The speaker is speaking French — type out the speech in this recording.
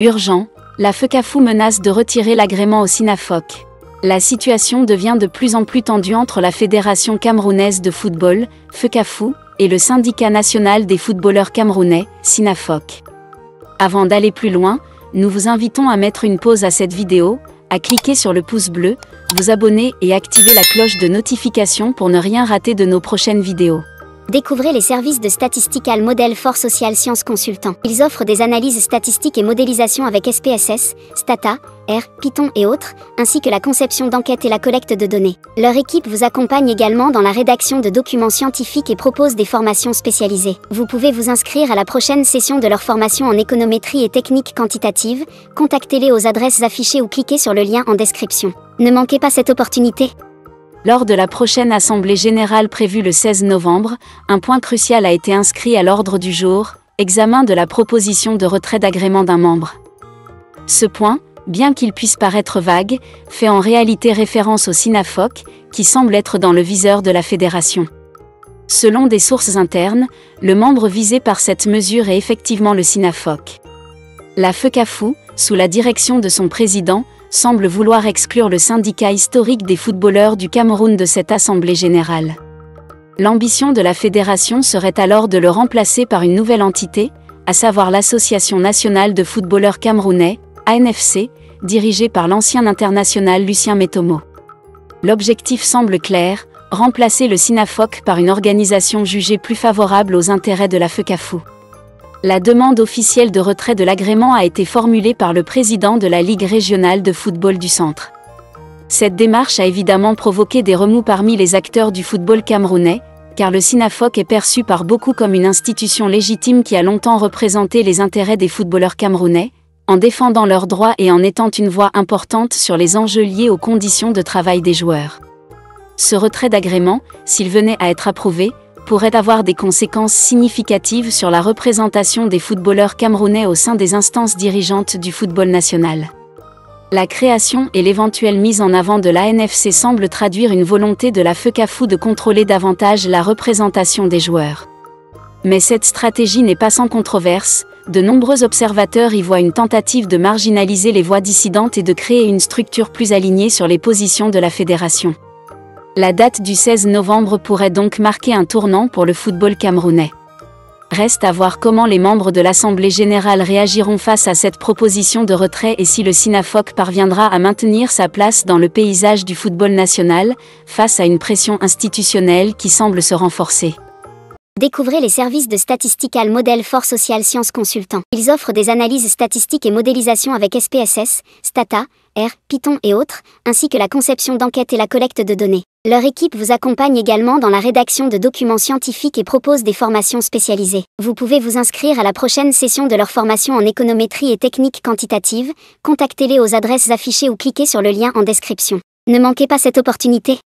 Urgent, la FECAFOOT menace de retirer l'agrément au SINAFOC. La situation devient de plus en plus tendue entre la Fédération camerounaise de football, FECAFOOT, et le Syndicat national des footballeurs camerounais, SINAFOC. Avant d'aller plus loin, nous vous invitons à mettre une pause à cette vidéo, à cliquer sur le pouce bleu, vous abonner et activer la cloche de notification pour ne rien rater de nos prochaines vidéos. Découvrez les services de Statistical Model for Social Science Consultant. Ils offrent des analyses statistiques et modélisation avec SPSS, Stata, R, Python et autres, ainsi que la conception d'enquêtes et la collecte de données. Leur équipe vous accompagne également dans la rédaction de documents scientifiques et propose des formations spécialisées. Vous pouvez vous inscrire à la prochaine session de leur formation en économétrie et techniques quantitatives. Contactez-les aux adresses affichées ou cliquez sur le lien en description. Ne manquez pas cette opportunité. Lors de la prochaine Assemblée générale prévue le 16 novembre, un point crucial a été inscrit à l'ordre du jour, examen de la proposition de retrait d'agrément d'un membre. Ce point, bien qu'il puisse paraître vague, fait en réalité référence au SINAFOC, qui semble être dans le viseur de la fédération. Selon des sources internes, le membre visé par cette mesure est effectivement le SINAFOC. La FECAFOOT, sous la direction de son président, semble vouloir exclure le syndicat historique des footballeurs du Cameroun de cette Assemblée générale. L'ambition de la fédération serait alors de le remplacer par une nouvelle entité, à savoir l'Association nationale de footballeurs camerounais, ANFC, dirigée par l'ancien international Lucien Mettomo. L'objectif semble clair, remplacer le SINAFOC par une organisation jugée plus favorable aux intérêts de la FECAFOOT. La demande officielle de retrait de l'agrément a été formulée par le président de la Ligue régionale de football du Centre. Cette démarche a évidemment provoqué des remous parmi les acteurs du football camerounais, car le SINAFOC est perçu par beaucoup comme une institution légitime qui a longtemps représenté les intérêts des footballeurs camerounais, en défendant leurs droits et en étant une voix importante sur les enjeux liés aux conditions de travail des joueurs. Ce retrait d'agrément, s'il venait à être approuvé, pourrait avoir des conséquences significatives sur la représentation des footballeurs camerounais au sein des instances dirigeantes du football national. La création et l'éventuelle mise en avant de l'ANFC semblent traduire une volonté de la FECAFOOT de contrôler davantage la représentation des joueurs. Mais cette stratégie n'est pas sans controverse, de nombreux observateurs y voient une tentative de marginaliser les voix dissidentes et de créer une structure plus alignée sur les positions de la fédération. La date du 16 novembre pourrait donc marquer un tournant pour le football camerounais. Reste à voir comment les membres de l'Assemblée générale réagiront face à cette proposition de retrait et si le SINAFOC parviendra à maintenir sa place dans le paysage du football national, face à une pression institutionnelle qui semble se renforcer. Découvrez les services de Statistical Model for Social Science Consultant. Ils offrent des analyses statistiques et modélisation avec SPSS, Stata, R, Python et autres, ainsi que la conception d'enquêtes et la collecte de données. Leur équipe vous accompagne également dans la rédaction de documents scientifiques et propose des formations spécialisées. Vous pouvez vous inscrire à la prochaine session de leur formation en économétrie et techniques quantitatives. Contactez-les aux adresses affichées ou cliquez sur le lien en description. Ne manquez pas cette opportunité.